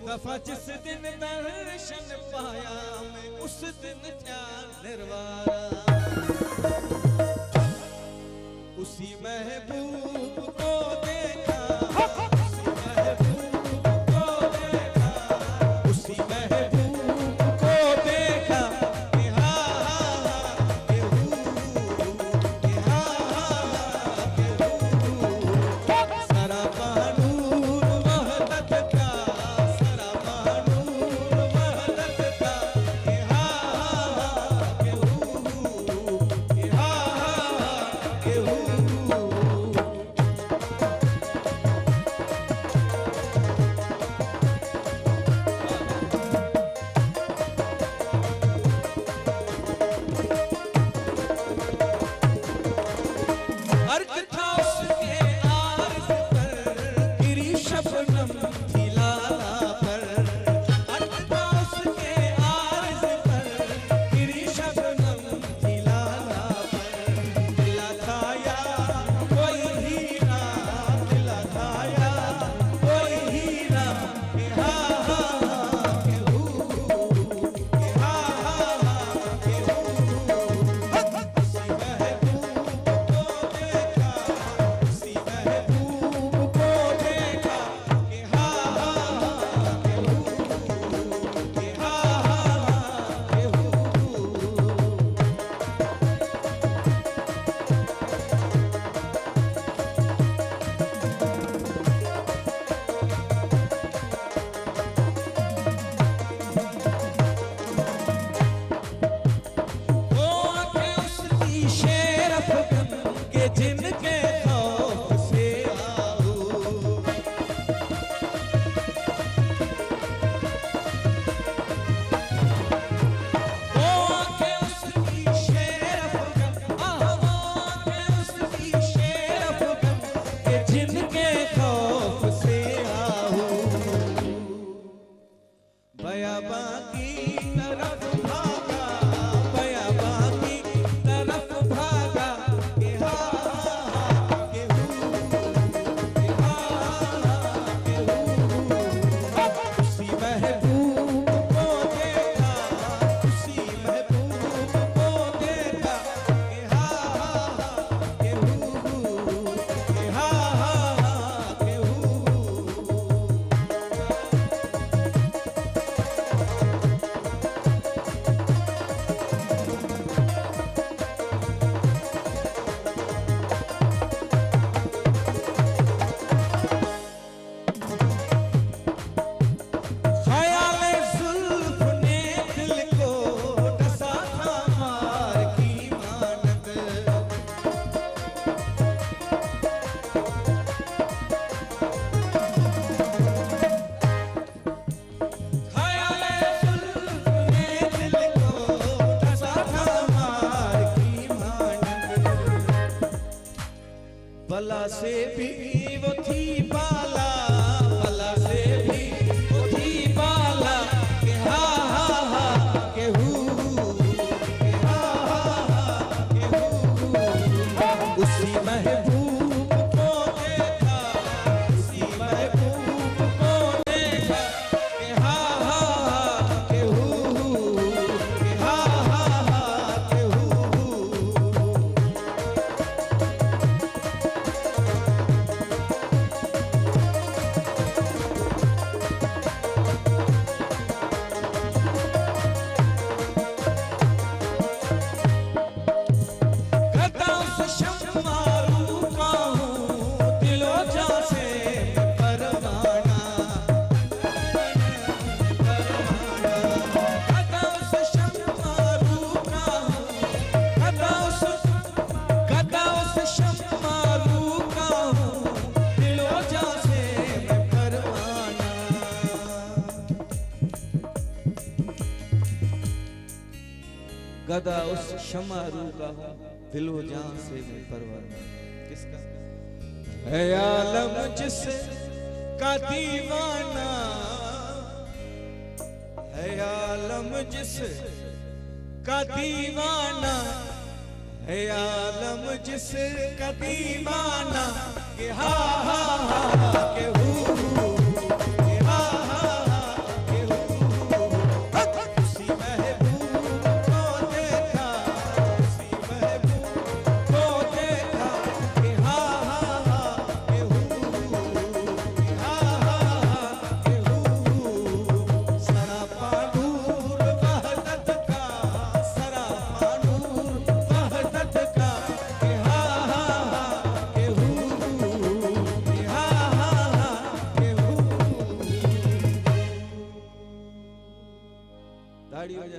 दफा जिस दिन दर्शन पाया मैं उस दिन क्या निर्वारा, उसी महबूब को देखा, उसी महबूब को देखा, उसी महबूब को देखा कि हाँ हाँ के हूँ, कि हाँ हाँ के हूँ, सरापा नूर वहदत का, सरापा नूर वहदत का कि हाँ हाँ के हूँ, कि हाँ हाँ के हूँ। अर्क था उसके आर्ज़ पर, गिरी शबनम थी लाला पर, अर्क था उसके आर्ज़ पर, गिरी शबनम थी लाला पर, दिला था यार कोई हीरा, दिला था यार कोई हीरा कि हाँ हाँ हाँ के हूँ, कि हाँ हाँ हाँ के हूँ, उसी महबूब को देखा, उसी महबूब को देखा कि हाँ हाँ हाँ के हूँ, कि हाँ हाँ हाँ के हूँ। वो आंखें उसकी शेर अफगन के जिनके खौफ से आहू, वो आंखें उसकी शेर अफगन, वो आंखें उसकी शेर अफगन के जिनके खौफ से आहू, बयाबां की तरफ भागा, बयाबां की तरफ भागा कि हाँ हाँ के हूँ, कि हाँ हाँ के हूँ, उसी महबूब को देखा, उसी महबूब को देखा कि हाँ हाँ के हूँ, कि हाँ हाँ के हूँ। ख़याले ज़ुल्फ़ ने दिल को डसा था मार की मानद, ख़याले ज़ुल्फ़ ने दिल को डसा था मार की मानद, बला से भी वो थी बाला, बला से भी वो थी बाला कि हाँ हाँ हाँ के हूँ, कि हाँ हाँ हाँ के हूँ, उसी महबूब को देखा, उसी महबूब को देखा कि हाँ हाँ हाँ के हूँ, कि हाँ हाँ हाँ के हूँ। गदा उस शम्मारू का हूँ, दिलो जान से परवाना, गदा उस शम्मारू का हूँ, गदा उस शम्मारू का हूँ, दिलो जान से परवाना, गदा उस शम्मारू का हूँ, दिलो जान से मैं परवाना। किसका? है आलम जिसका दीवाना, है आलम जिसका दीवाना, है आलम जिसका दीवाना कि हाँ हाँ हाँ के हूँ।